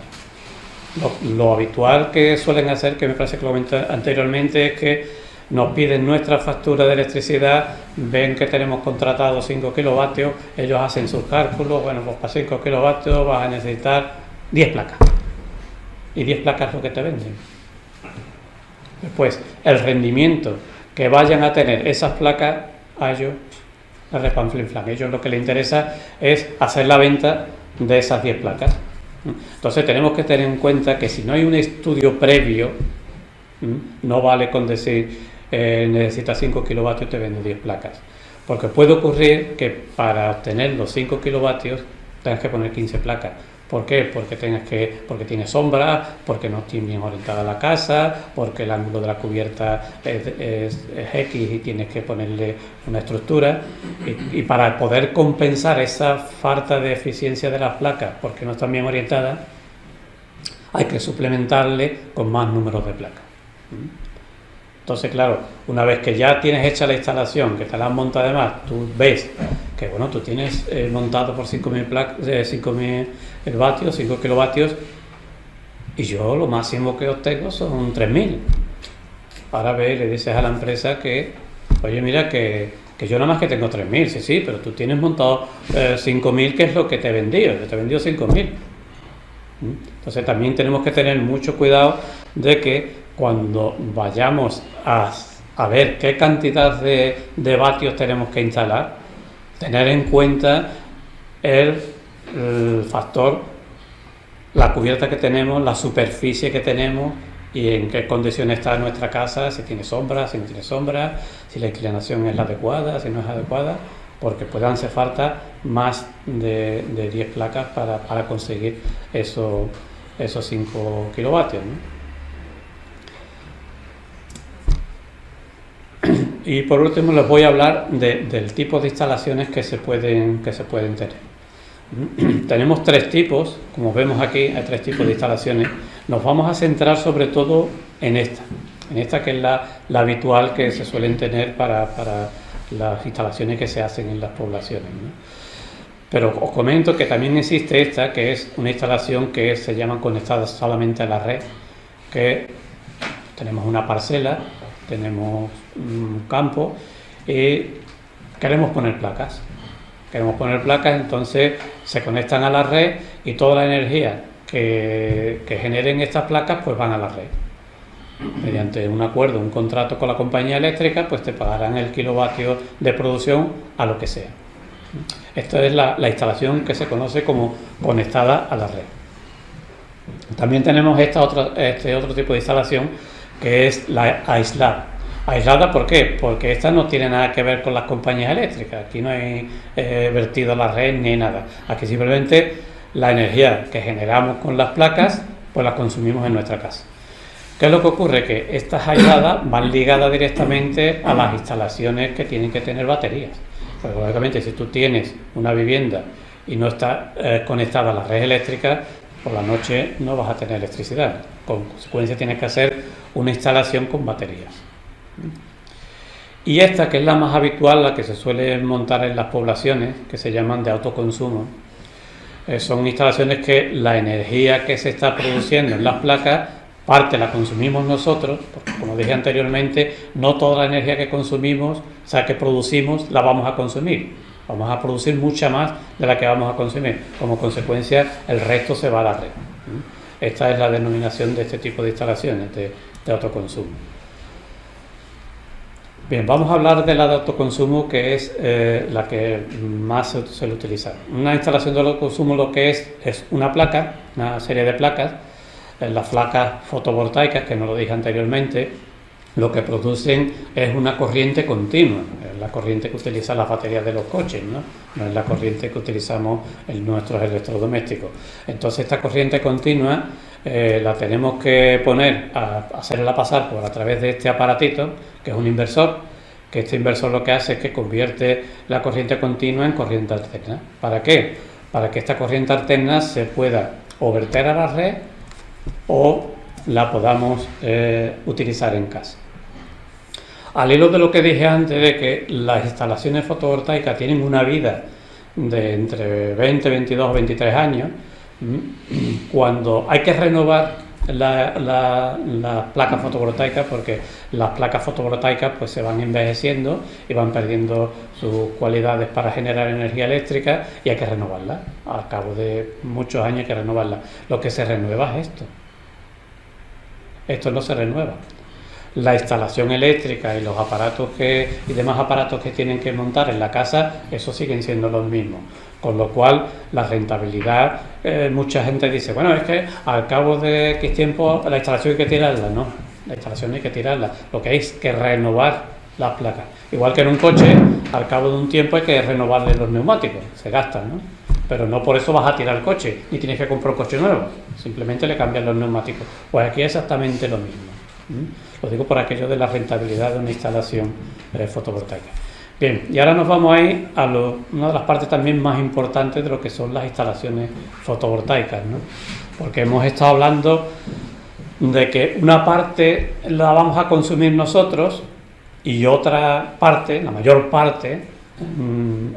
Lo habitual que suelen hacer, que me parece que lo comenté anteriormente, es que nos piden nuestra factura de electricidad, ven que tenemos contratado 5 kilovatios, ellos hacen sus cálculos, bueno, pues para 5 kilovatios vas a necesitar 10 placas. Y 10 placas es lo que te venden. Después, el rendimiento que vayan a tener esas placas, a ellos les repanflinflan. A ellos lo que les interesa es hacer la venta de esas 10 placas. Entonces tenemos que tener en cuenta que si no hay un estudio previo, no vale con decir necesitas 5 kilovatios, te vendo 10 placas. Porque puede ocurrir que para obtener los 5 kilovatios tengas que poner 15 placas. ¿Por qué? Porque tiene sombra, porque no tiene bien orientada la casa, porque el ángulo de la cubierta es X y tienes que ponerle una estructura. Y para poder compensar esa falta de eficiencia de las placas, porque no están bien orientadas, hay que suplementarle con más números de placas. Entonces, claro, una vez que ya tienes hecha la instalación, que te la han montado además, tú ves que bueno, tú tienes montado por 5.000 vatios, 5 kilovatios, y yo lo máximo que obtengo son 3.000. Ahora ve, le dices a la empresa que, oye, mira, que yo nada más que tengo 3.000, sí, pero tú tienes montado 5.000, que es lo que te he vendido, yo te he vendido 5.000. Entonces también tenemos que tener mucho cuidado de que cuando vayamos a ver qué cantidad de vatios tenemos que instalar, tener en cuenta el factor, la cubierta que tenemos, la superficie que tenemos y en qué condiciones está nuestra casa, si tiene sombra, si no tiene sombra, si la inclinación es la adecuada, si no es adecuada, porque puedan hacer falta más de 10 placas para conseguir esos 5 kilovatios, ¿no? Y por último les voy a hablar del tipo de instalaciones que se pueden tener. Tenemos 3 tipos, como vemos aquí, hay 3 tipos de instalaciones. Nos vamos a centrar sobre todo en esta que es la habitual que se suelen tener para las instalaciones que se hacen en las poblaciones, ¿no? Pero os comento que también existe esta, que es una instalación que se llama conectada solamente a la red, que tenemos una parcela, tenemos un campo y queremos poner placas. Entonces se conectan a la red y toda la energía que generen estas placas pues van a la red. Mediante un acuerdo, un contrato con la compañía eléctrica, pues te pagarán el kilovatio de producción a lo que sea. Esta es la instalación que se conoce como conectada a la red. También tenemos este otro tipo de instalación, que es la aislada. ¿Aislada por qué? Porque esta no tiene nada que ver con las compañías eléctricas. Aquí no hay vertido a la red ni nada. Aquí simplemente la energía que generamos con las placas, pues la consumimos en nuestra casa. ¿Qué es lo que ocurre? Que estas aisladas van ligadas directamente a las instalaciones que tienen que tener baterías. Porque lógicamente si tú tienes una vivienda y no está conectada a la red eléctrica, por la noche no vas a tener electricidad. Con consecuencia tienes que hacer una instalación con baterías. Y esta, que es la más habitual, la que se suele montar en las poblaciones, que se llaman de autoconsumo, son instalaciones que la energía que se está produciendo en las placas, parte la consumimos nosotros, porque como dije anteriormente, no toda la energía que consumimos, o sea, que producimos, la vamos a consumir. Vamos a producir mucha más de la que vamos a consumir. Como consecuencia, el resto se va a la red. Esta es la denominación de este tipo de instalaciones de autoconsumo. Bien, vamos a hablar de la de autoconsumo, que es la que más se suele utilizar. Una instalación de autoconsumo lo que es una placa, una serie de placas, las placas fotovoltaicas, que no lo dije anteriormente, lo que producen es una corriente continua, es la corriente que utilizan las baterías de los coches, no es la corriente que utilizamos en nuestros electrodomésticos. Entonces esta corriente continua la tenemos que poner, hacerla pasar por a través de este aparatito, que es un inversor, que este inversor lo que hace es que convierte la corriente continua en corriente alterna. ¿Para qué? Para que esta corriente alterna se pueda o verter a la red o la podamos utilizar en casa. Al hilo de lo que dije antes de que las instalaciones fotovoltaicas tienen una vida de entre 20, 22 o 23 años, cuando hay que renovar las placas fotovoltaicas, porque las placas fotovoltaicas pues se van envejeciendo y van perdiendo sus cualidades para generar energía eléctrica y hay que renovarlas. Al cabo de muchos años hay que renovarlas. Lo que se renueva es esto. Esto no se renueva. La instalación eléctrica y los aparatos y demás aparatos que tienen que montar en la casa, esos siguen siendo los mismos. Con lo cual, la rentabilidad, mucha gente dice, bueno, es que al cabo de X tiempo la instalación hay que tirarla. No, la instalación hay que tirarla. Lo que hay es que renovar las placas. Igual que en un coche, al cabo de un tiempo hay que renovarle los neumáticos, se gastan, ¿no? Pero no por eso vas a tirar el coche, ni tienes que comprar un coche nuevo, simplemente le cambian los neumáticos. Pues aquí es exactamente lo mismo. Lo digo por aquello de la rentabilidad de una instalación fotovoltaica. Bien, y ahora nos vamos a ir a una de las partes también más importantes de lo que son las instalaciones fotovoltaicas, ¿no? Porque hemos estado hablando de que una parte la vamos a consumir nosotros y otra parte, la mayor parte,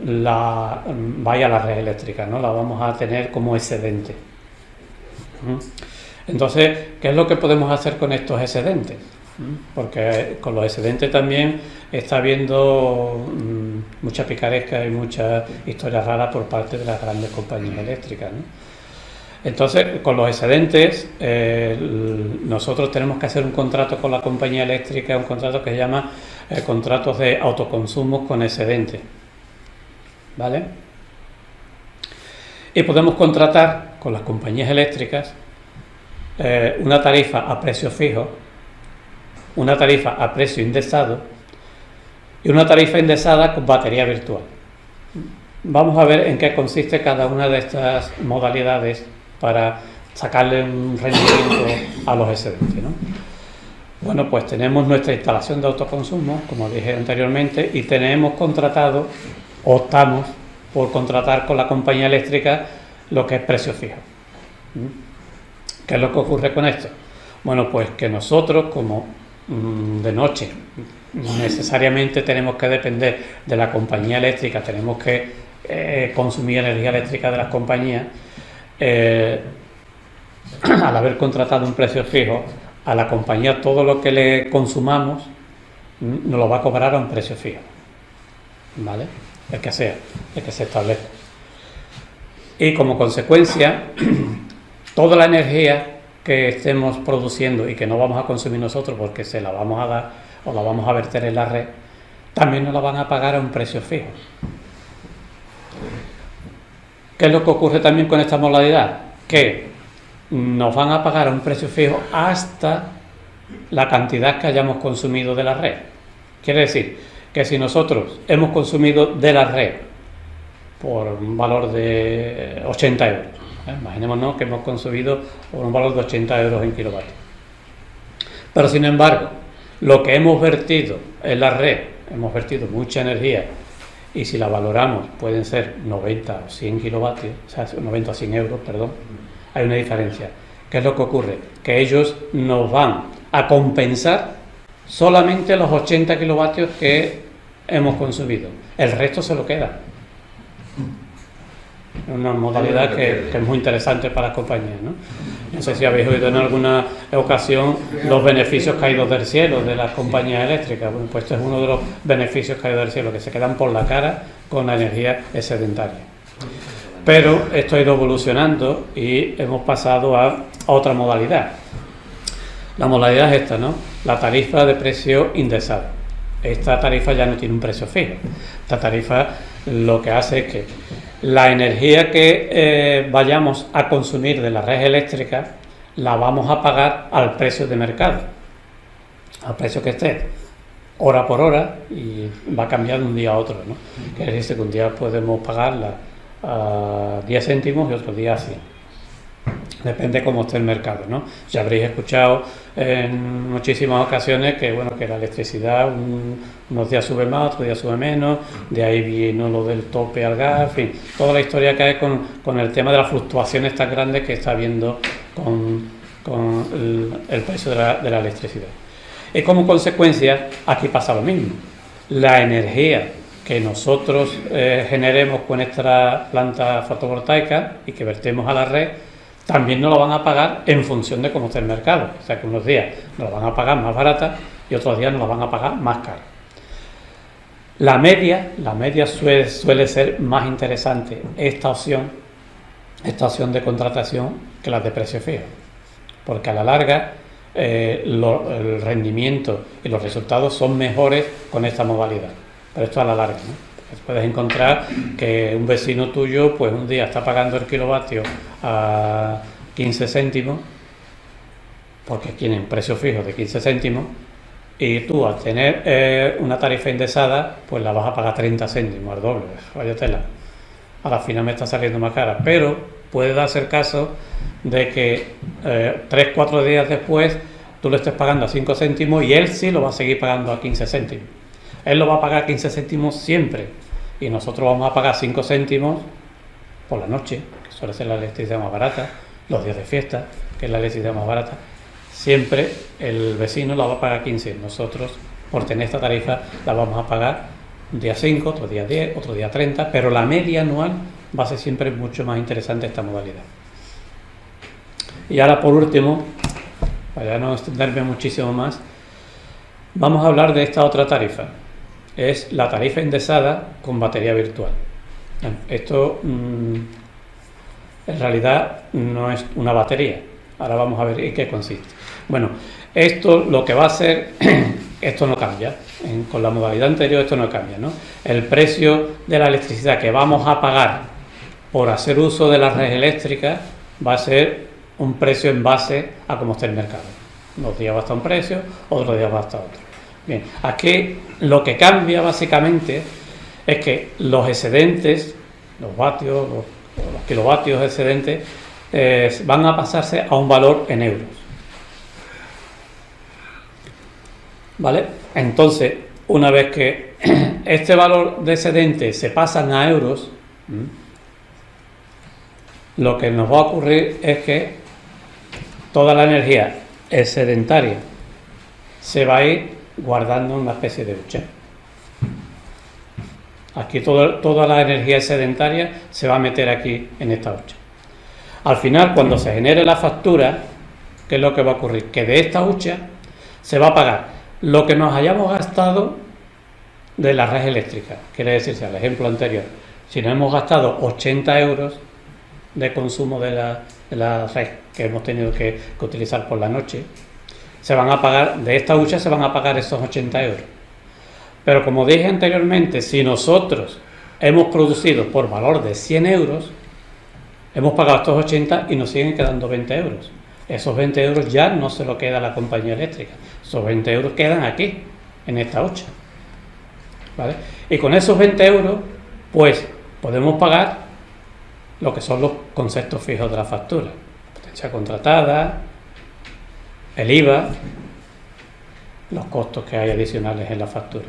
vaya a la red eléctrica, ¿no? La vamos a tener como excedente. Entonces, ¿qué es lo que podemos hacer con estos excedentes? Porque con los excedentes también está habiendo mucha picaresca y muchas historias raras por parte de las grandes compañías eléctricas, ¿no? Entonces, con los excedentes, nosotros tenemos que hacer un contrato con la compañía eléctrica, un contrato que se llama contratos de autoconsumo con excedentes, ¿vale? Y podemos contratar con las compañías eléctricas una tarifa a precio fijo, una tarifa a precio indexado y una tarifa indexada con batería virtual. Vamos a ver en qué consiste cada una de estas modalidades para sacarle un rendimiento a los excedentes, ¿no? Bueno, pues tenemos nuestra instalación de autoconsumo, como dije anteriormente, y tenemos contratado, optamos por contratar con la compañía eléctrica lo que es precio fijo. ¿Qué es lo que ocurre con esto? Bueno, pues que nosotros, como de noche necesariamente tenemos que depender de la compañía eléctrica, tenemos que consumir energía eléctrica de las compañías, al haber contratado un precio fijo, a la compañía todo lo que le consumamos nos lo va a cobrar a un precio fijo, ¿vale? El que sea, el que se establezca. Y como consecuencia, toda la energía que estemos produciendo y que no vamos a consumir nosotros porque se la vamos a dar o la vamos a verter en la red, también nos la van a pagar a un precio fijo. ¿Qué es lo que ocurre también con esta modalidad? Que nos van a pagar a un precio fijo hasta la cantidad que hayamos consumido de la red. Quiere decir que si nosotros hemos consumido de la red por un valor de 80 euros, imaginémonos que hemos consumido por un valor de 80 euros en kilovatios, pero sin embargo lo que hemos vertido en la red, hemos vertido mucha energía y si la valoramos pueden ser 90 o 100 kilovatios, o sea, 90 o 100 euros, perdón, hay una diferencia. ¿Qué es lo que ocurre? Que ellos nos van a compensar solamente los 80 kilovatios que hemos consumido, el resto se lo queda. Una modalidad que es muy interesante para las compañías, ¿no? No sé si habéis oído en alguna ocasión los beneficios caídos del cielo de las compañías eléctricas. Bueno, pues este es uno de los beneficios caídos del cielo, que se quedan por la cara con la energía excedentaria. Pero esto ha ido evolucionando y hemos pasado a otra modalidad. La modalidad es esta, ¿no? La tarifa de precio indexado. Esta tarifa ya no tiene un precio fijo. Esta tarifa lo que hace es que la energía que vayamos a consumir de la red eléctrica la vamos a pagar al precio de mercado. al precio que esté, hora por hora, y va cambiando de un día a otro, ¿no? Que es decir, que un día podemos pagarla a 10 céntimos y otro día a 100. Depende cómo esté el mercado, ¿no? Ya habréis escuchado en muchísimas ocasiones que, bueno, que la electricidad unos días sube más, otros días sube menos, de ahí vino lo del tope al gas, en fin, toda la historia que hay con el tema de las fluctuaciones tan grandes que está habiendo con el precio de la electricidad. Y como consecuencia, aquí pasa lo mismo. La energía que nosotros generemos con nuestra planta fotovoltaica y que vertemos a la red, también nos lo van a pagar en función de cómo esté el mercado. O sea que unos días nos lo van a pagar más barata y otros días nos lo van a pagar más cara. La media suele ser más interesante esta opción de contratación que las de precio fijo, porque a la larga el rendimiento y los resultados son mejores con esta modalidad. Pero esto a la larga, ¿no? Puedes encontrar que un vecino tuyo, pues un día está pagando el kilovatio a 15 céntimos, porque tienen precio fijo de 15 céntimos, y tú al tener una tarifa indexada, pues la vas a pagar 30 céntimos, al doble. Vaya tela. A la final me está saliendo más cara, pero puede darse el caso de que 3-4 días después tú lo estés pagando a 5 céntimos y él sí lo va a seguir pagando a 15 céntimos. Él lo va a pagar 15 céntimos siempre y nosotros vamos a pagar 5 céntimos por la noche, que suele ser la electricidad más barata, los días de fiesta, que es la electricidad más barata. Siempre el vecino la va a pagar 15, nosotros por tener esta tarifa la vamos a pagar un día 5, otro día 10, otro día 30, pero la media anual va a ser siempre mucho más interesante esta modalidad. Y ahora por último, para no extenderme muchísimo más, vamos a hablar de esta otra tarifa. Es la tarifa indexada con batería virtual. Esto en realidad no es una batería. Ahora vamos a ver en qué consiste. Bueno, esto lo que va a hacer, esto no cambia. Con la modalidad anterior esto no cambia, ¿no? El precio de la electricidad que vamos a pagar por hacer uso de la red eléctrica va a ser un precio en base a cómo esté el mercado. Unos días va a estar un precio, otros días va a estar otro. Bien, aquí lo que cambia básicamente es que los excedentes, los vatios, los kilovatios excedentes, van a pasarse a un valor en euros. ¿Vale? Entonces, una vez que este valor de excedente se pasan a euros, lo que nos va a ocurrir es que toda la energía excedentaria se va a ir guardando en una especie de hucha. Aquí toda la energía excedentaria se va a meter aquí en esta hucha. Al final, cuando se genere la factura, ¿qué es lo que va a ocurrir? Que de esta hucha se va a pagar lo que nos hayamos gastado de la red eléctrica. Quiere decirse, al ejemplo anterior, si nos hemos gastado 80 euros de consumo de la red que hemos tenido que utilizar por la noche, se van a pagar, de esta hucha se van a pagar esos 80 euros. Pero como dije anteriormente, si nosotros hemos producido por valor de 100 euros, hemos pagado estos 80 y nos siguen quedando 20 euros. Esos 20 euros ya no se lo queda a la compañía eléctrica. Esos 20 euros quedan aquí, en esta hucha. ¿Vale? Y con esos 20 euros, pues podemos pagar lo que son los conceptos fijos de la factura. Potencia contratada, el IVA, los costos que hay adicionales en la factura.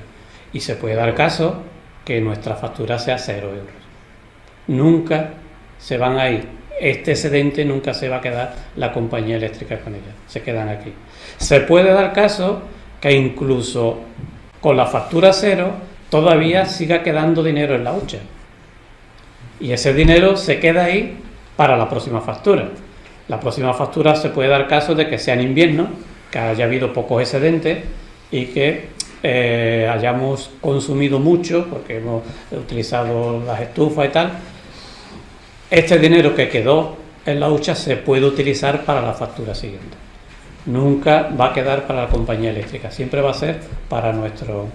Y se puede dar caso que nuestra factura sea 0 euros. Nunca se van a ir. Este excedente nunca se va a quedar la compañía eléctrica con ella. Se quedan aquí. Se puede dar caso que incluso con la factura 0 todavía siga quedando dinero en la hucha. Y ese dinero se queda ahí para la próxima factura. La próxima factura se puede dar caso de que sea en invierno, que haya habido pocos excedentes y que hayamos consumido mucho porque hemos utilizado las estufas y tal. Este dinero que quedó en la hucha se puede utilizar para la factura siguiente. Nunca va a quedar para la compañía eléctrica, siempre va a ser para nuestro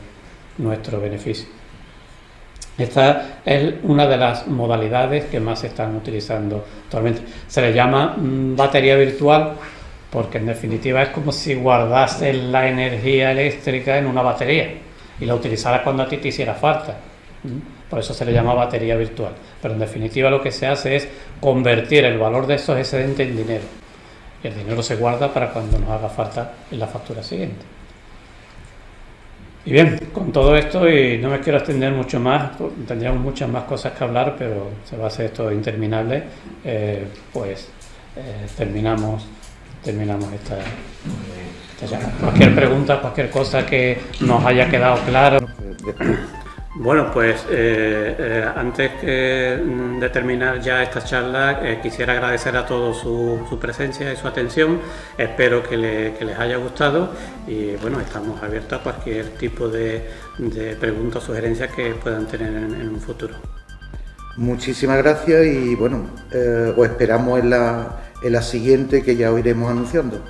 beneficio. Esta es una de las modalidades que más se están utilizando actualmente. Se le llama batería virtual porque en definitiva es como si guardases la energía eléctrica en una batería y la utilizaras cuando a ti te hiciera falta. Por eso se le llama batería virtual. Pero en definitiva lo que se hace es convertir el valor de esos excedentes en dinero. Y el dinero se guarda para cuando nos haga falta en la factura siguiente. Y bien, con todo esto, y no me quiero extender mucho más, tendríamos muchas más cosas que hablar, pero se va a hacer esto interminable, terminamos esta charla. Cualquier pregunta, cualquier cosa que nos haya quedado claro. Bueno, pues antes de terminar ya esta charla, quisiera agradecer a todos su presencia y su atención. Espero que les haya gustado y bueno, estamos abiertos a cualquier tipo de preguntas o sugerencias que puedan tener en un futuro. Muchísimas gracias y bueno, os esperamos en la siguiente que ya os iremos anunciando.